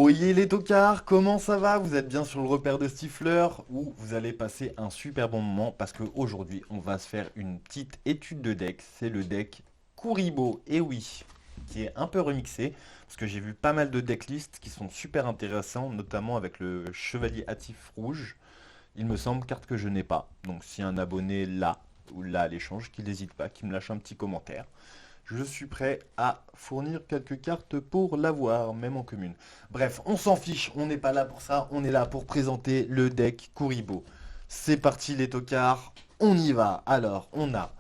Oyez les tocards, comment ça va? Vous êtes bien sur le repère de Stifler où vous allez passer un super bon moment parce qu'aujourd'hui on va se faire une petite étude de deck. C'est le deck Kuribo, et oui, qui est un peu remixé parce que j'ai vu pas mal de decklists qui sont super intéressants, notamment avec le Chevalier Hâtif Rouge. Il me semble, carte que je n'ai pas. Donc si un abonné l'a ou l'a à l'échange, qu'il n'hésite pas, qu'il me lâche un petit commentaire. Je suis prêt à fournir quelques cartes pour l'avoir, même en commune. Bref, on s'en fiche, on n'est pas là pour ça, on est là pour présenter le deck Kuribo. C'est parti les tocards, on y va. Alors, on a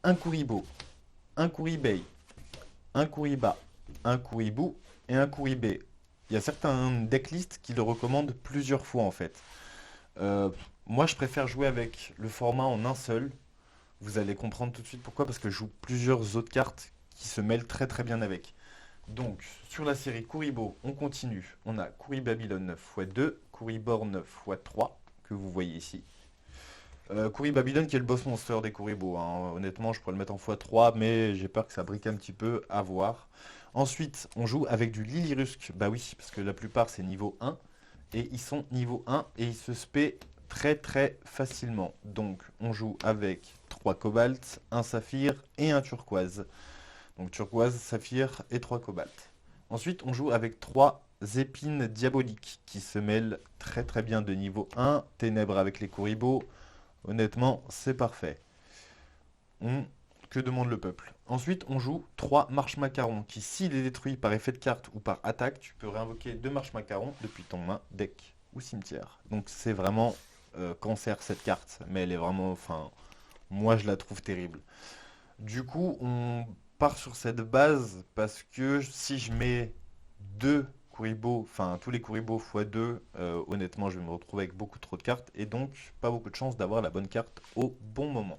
un Kuribo, un Kuribei, un Kuriba, un Kuribu et un Kuribei. Il y a certains decklists qui le recommandent plusieurs fois en fait. Euh, Moi, je préfère jouer avec le format en un seul. Vous allez comprendre tout de suite pourquoi, parce que je joue plusieurs autres cartes qui se mêlent très très bien avec. Donc, sur la série Kuribo, on continue. On a Kuribabylon 9x2, Kuribor 9x3, que vous voyez ici. Kuribabylon qui est le boss monster des Kuribo, hein. Honnêtement, je pourrais le mettre en x3, mais j'ai peur que ça brique un petit peu, à voir. Ensuite, on joue avec du Lilirusk. Bah oui, parce que la plupart c'est niveau 1. Et ils sont niveau 1 et ils se spé très très facilement. Donc on joue avec 3 cobalts, un saphir et un turquoise. Donc turquoise, saphir et 3 cobalts. Ensuite on joue avec 3 épines diaboliques qui se mêlent très très bien de niveau 1. Ténèbres avec les Kuribo. Honnêtement, c'est parfait. On- Que demande le peuple? Ensuite, on joue 3 marches macarons qui, s'il est détruit par effet de carte ou par attaque, tu peux réinvoquer 2 marches macarons depuis ton main, deck ou cimetière. Donc c'est vraiment cancer cette carte, mais elle est vraiment, enfin, moi je la trouve terrible. Du coup, on part sur cette base parce que si je mets 2 Kuribo, enfin tous les Kuribo x2, honnêtement je vais me retrouver avec beaucoup trop de cartes et donc pas beaucoup de chance d'avoir la bonne carte au bon moment.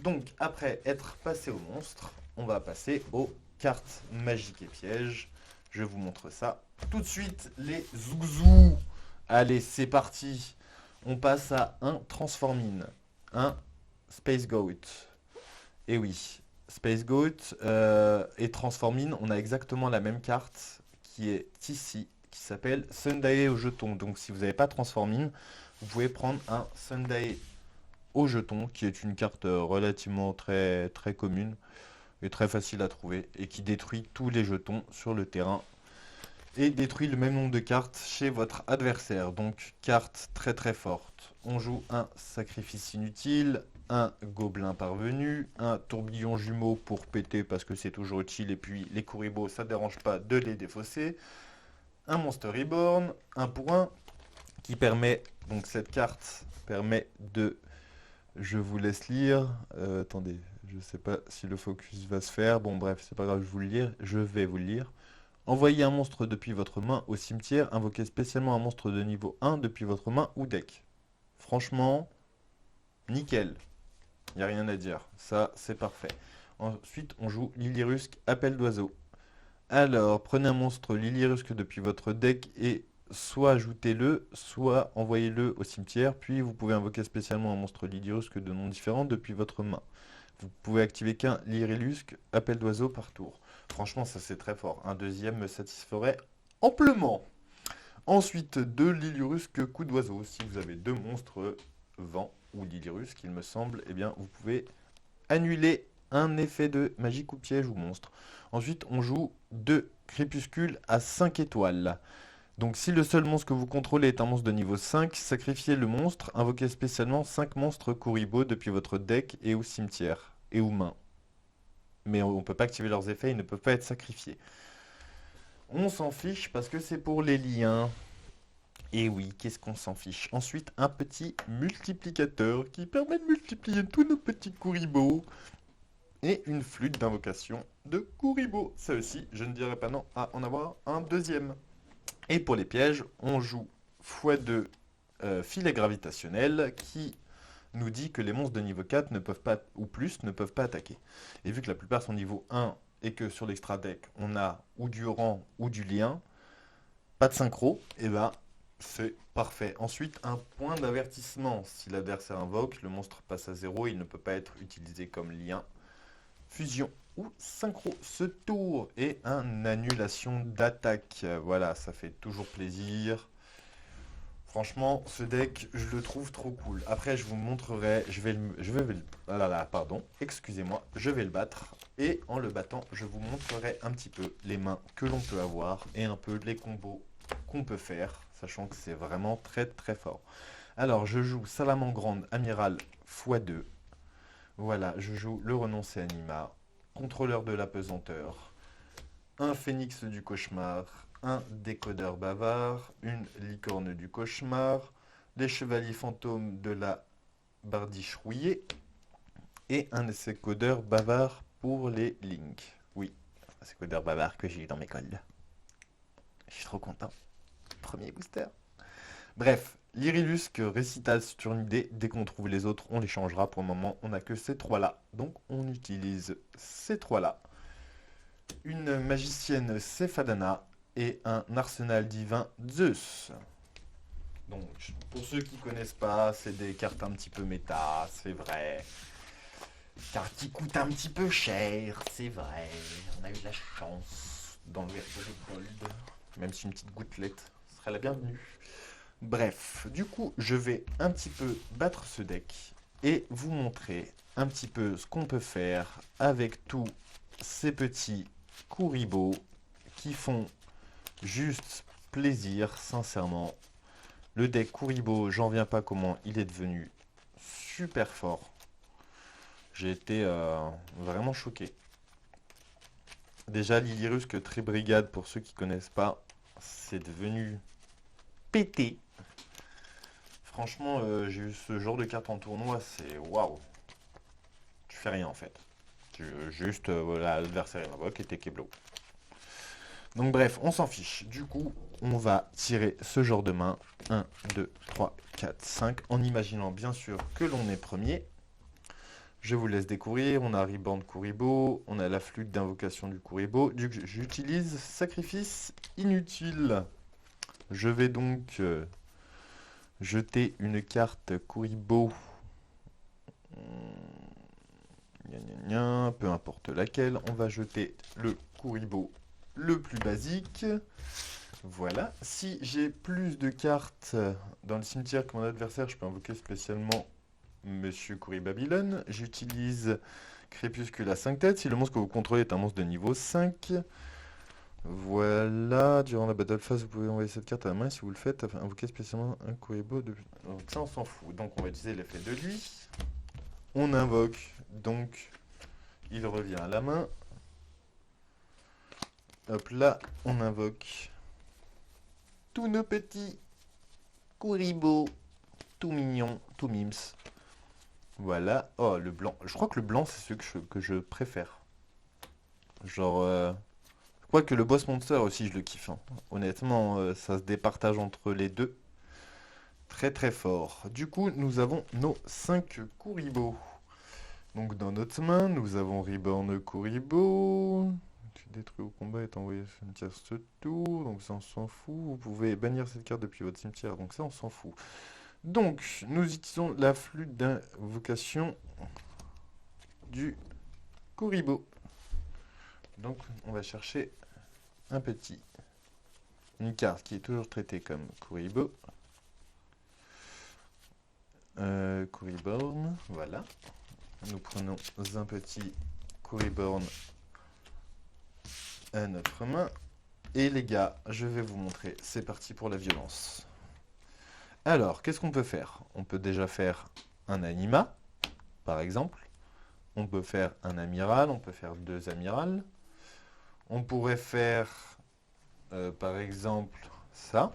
Donc, après être passé au monstre, on va passer aux cartes magiques et pièges. Je vous montre ça tout de suite, les zouzous. Allez, c'est parti. On passe à un Transformine, un Space Goat. Et oui, Space Goat et Transformine, on a exactement la même carte qui est ici, qui s'appelle Sundae au jeton. Donc, si vous n'avez pas Transformine, vous pouvez prendre un Sundae au jeton, qui est une carte relativement très, très commune et très facile à trouver, et qui détruit tous les jetons sur le terrain, et détruit le même nombre de cartes chez votre adversaire. Donc, carte très très forte. On joue un sacrifice inutile, un gobelin parvenu, un tourbillon jumeau pour péter parce que c'est toujours utile, et puis les Kuribo, ça ne dérange pas de les défausser. Un Monster Reborn, un pour un, qui permet, donc cette carte permet de, je vous laisse lire. Attendez, je sais pas si le focus va se faire. Bon, bref, c'est pas grave, je vais vous le lire. Envoyez un monstre depuis votre main au cimetière. Invoquez spécialement un monstre de niveau 1 depuis votre main ou deck. Franchement, nickel. Il n'y a rien à dire. Ça, c'est parfait. Ensuite, on joue Lilirusque, appel d'oiseau. Alors, prenez un monstre Lilirusque depuis votre deck et soit ajoutez-le, soit envoyez-le au cimetière, puis vous pouvez invoquer spécialement un monstre Lilirusque de nom différent depuis votre main. Vous pouvez activer qu'un Lirilusque, appel d'oiseau par tour. Franchement, ça c'est très fort. Un deuxième me satisferait amplement. Ensuite, deux Lilirusque, coup d'oiseau. Si vous avez deux monstres vent ou Lilirusque, il me semble, eh bien vous pouvez annuler un effet de magique ou piège ou monstre. Ensuite, on joue deux crépuscules à 5 étoiles. Donc si le seul monstre que vous contrôlez est un monstre de niveau 5, sacrifiez le monstre, invoquez spécialement 5 monstres Kuribo depuis votre deck et ou cimetière, et ou main. Mais on ne peut pas activer leurs effets, ils ne peuvent pas être sacrifiés. On s'en fiche parce que c'est pour les liens. Et oui, qu'est-ce qu'on s'en fiche? Ensuite, un petit multiplicateur qui permet de multiplier tous nos petits Kuribo. Et une flûte d'invocation de Kuribo. Ça aussi, je ne dirais pas non à en avoir un deuxième. Et pour les pièges, on joue x2 filet gravitationnel qui nous dit que les monstres de niveau 4 ne peuvent pas, ou plus ne peuvent pas attaquer. Et vu que la plupart sont niveau 1 et que sur l'extra deck on a ou du rang ou du lien, pas de synchro, et ben c'est parfait. Ensuite, un point d'avertissement. Si l'adversaire invoque, le monstre passe à 0, il ne peut pas être utilisé comme lien. fusion ou synchro ce tour. Et un annulation d'attaque. Voilà, ça fait toujours plaisir. Franchement, ce deck, je le trouve trop cool. Après, je vous montrerai, ah là là, pardon, excusez-moi, je vais le battre. Et en le battant, je vous montrerai un petit peu les mains que l'on peut avoir et un peu les combos qu'on peut faire, sachant que c'est vraiment très très fort. Alors, je joue Salamandre Amiral x2. Voilà, je joue le renoncé anima, contrôleur de la pesanteur, un phénix du cauchemar, un décodeur bavard, une licorne du cauchemar, les chevaliers fantômes de la bardiche rouillée et un décodeur bavard pour les links. Oui, un décodeur bavard que j'ai eu dans mes cols. Je suis trop content. Premier booster. Bref, l'Irilusque Récital Turnidé, dès qu'on trouve les autres, on les changera. Pour le moment, on n'a que ces trois-là. Donc, on utilise ces trois-là. Une magicienne Cephadana et un arsenal divin Zeus. Donc, pour ceux qui connaissent pas, c'est des cartes un petit peu méta, c'est vrai. Cartes qui coûtent un petit peu cher, c'est vrai. On a eu de la chance dans le Virtual Gold. Même si une petite gouttelette serait la bienvenue. Bref, du coup, je vais un petit peu battre ce deck et vous montrer un petit peu ce qu'on peut faire avec tous ces petits Kuribo qui font juste plaisir, sincèrement. Le deck Kuribo, j'en viens pas comment il est devenu super fort. J'ai été vraiment choqué. Déjà, l'Ilirusque Tribrigade, pour ceux qui connaissent pas, c'est devenu pété. Franchement, j'ai eu ce genre de carte en tournoi, c'est waouh. Tu fais rien en fait. Juste, voilà, l'adversaire invoque et t'es Keblo. Donc bref, on s'en fiche. Du coup, on va tirer ce genre de main. 1, 2, 3, 4, 5. En imaginant bien sûr que l'on est premier. Je vous laisse découvrir. On a Reborn Kuribo. On a la flûte d'invocation du Kuribo. J'utilise Sacrifice Inutile. Je vais donc jeter une carte Kuribo. Peu importe laquelle. On va jeter le Kuribo le plus basique. Voilà. Si j'ai plus de cartes dans le cimetière que mon adversaire, je peux invoquer spécialement Monsieur Babylone. J'utilise Crépuscule à 5 têtes. Si le monstre que vous contrôlez est un monstre de niveau 5. Voilà. Durant la battle phase, vous pouvez envoyer cette carte à la main. Si vous le faites, invoquer spécialement un Kuribo. Donc ça, on s'en fout. Donc on va utiliser l'effet de lui. On invoque. Donc il revient à la main. Hop là, on invoque tous nos petits Kuribo, tout mignons, tout mims. Voilà. Oh, le blanc. Je crois que le blanc, c'est ce que je préfère. Genre, je crois que le boss monster aussi, je le kiffe, hein. Honnêtement, ça se départage entre les deux. Très très fort. Du coup, nous avons nos 5 Kuribo. Donc dans notre main, nous avons Reborn Kuribo. Tu détruis au combat et t'envoies au cimetière ce tour. Donc ça, on s'en fout. Vous pouvez bannir cette carte depuis votre cimetière. Donc ça, on s'en fout. Donc, nous utilisons la flûte d'invocation du Kuribo. Donc, on va chercher une carte qui est toujours traitée comme Kuribo. Kuriborn, voilà. Nous prenons un petit Kuriborn à notre main. Et les gars, je vais vous montrer. C'est parti pour la violence. Alors, qu'est-ce qu'on peut faire? On peut déjà faire un anima, par exemple. On peut faire un amiral, on peut faire 2 amirals. On pourrait faire, par exemple, ça.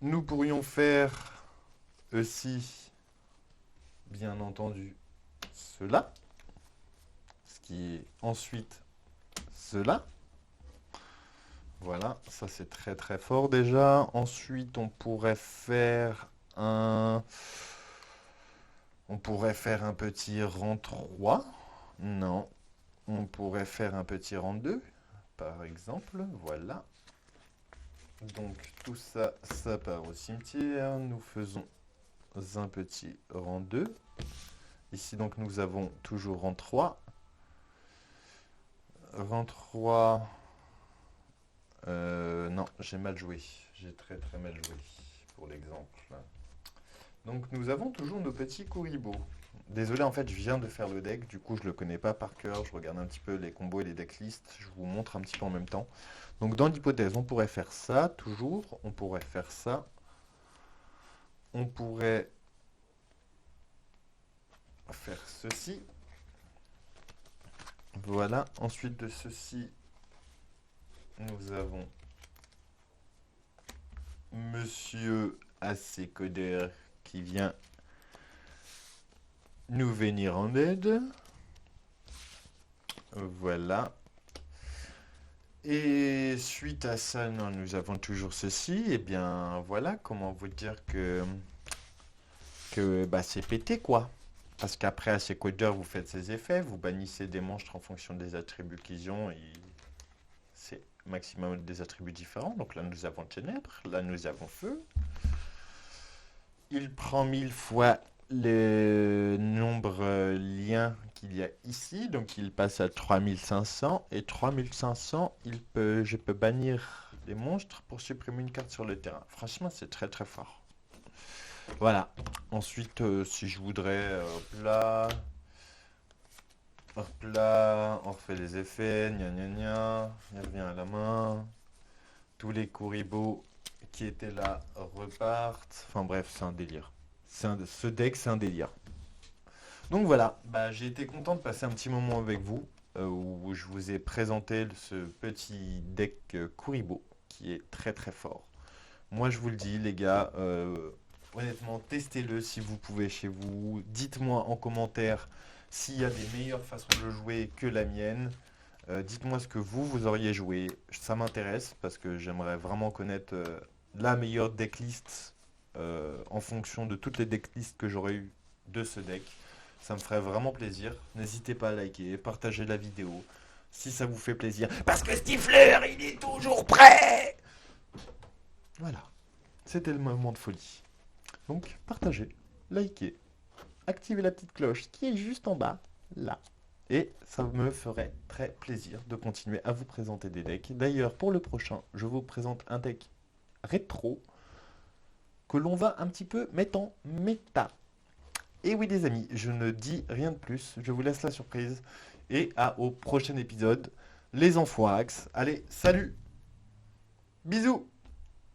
Nous pourrions faire aussi, bien entendu, cela. Ce qui est ensuite cela. Voilà, ça c'est très très fort déjà. Ensuite, on pourrait faire un petit rang 3. Non. On pourrait faire un petit rang 2, par exemple. Voilà. Donc tout ça, ça part au cimetière. Nous faisons un petit rang 2. Ici donc nous avons toujours rang 3. 23. Non, j'ai mal joué. J'ai très très mal joué pour l'exemple. Donc nous avons toujours nos petits Kuribo. Désolé, en fait, je viens de faire le deck, du coup je le connais pas par cœur. Je regarde un petit peu les combos et les decklists. Je vous montre un petit peu en même temps. Donc dans l'hypothèse, on pourrait faire ça toujours. On pourrait faire ça. On pourrait faire ceci. Voilà. Ensuite de ceci, nous avons Monsieur Assecoder qui vient nous venir en aide. Voilà. Et suite à ça, nous avons toujours ceci. Et bien voilà, comment vous dire que bah, c'est pété quoi. Parce qu'après Assecoder, vous faites ses effets, vous bannissez des monstres en fonction des attributs qu'ils ont. Et c'est maximum des attributs différents. Donc là, nous avons ténèbres, là, nous avons feu. Il prend 1000 fois le nombre lien qu'il y a ici, donc il passe à 3500 et 3500, je peux bannir les monstres pour supprimer une carte sur le terrain. Franchement, c'est très très fort. Voilà. Ensuite, si je voudrais, hop là, on refait les effets, gna gna gna, il revient à la main. Tous les Kuribo qui étaient là repartent. Enfin bref, c'est un délire. Ce deck, c'est un délire. Donc voilà, bah, j'ai été content de passer un petit moment avec vous, où je vous ai présenté ce petit deck Kuribo, qui est très très fort. Moi je vous le dis les gars, honnêtement, testez-le si vous pouvez chez vous. Dites-moi en commentaire s'il y a des meilleures façons de le jouer que la mienne. Dites-moi ce que vous auriez joué. Ça m'intéresse parce que j'aimerais vraiment connaître la meilleure decklist en fonction de toutes les decklists que j'aurais eu de ce deck. Ça me ferait vraiment plaisir. N'hésitez pas à liker, partager la vidéo si ça vous fait plaisir. Parce que Stifler, il est toujours prêt. Voilà, c'était le moment de folie. Donc partagez, likez, activez la petite cloche qui est juste en bas, là. Et ça me ferait très plaisir de continuer à vous présenter des decks. D'ailleurs, pour le prochain, je vous présente un deck rétro que l'on va un petit peu mettre en méta. Et oui les amis, je ne dis rien de plus, je vous laisse la surprise. Et au prochain épisode, les Enfoirax. Allez, salut. Bisous.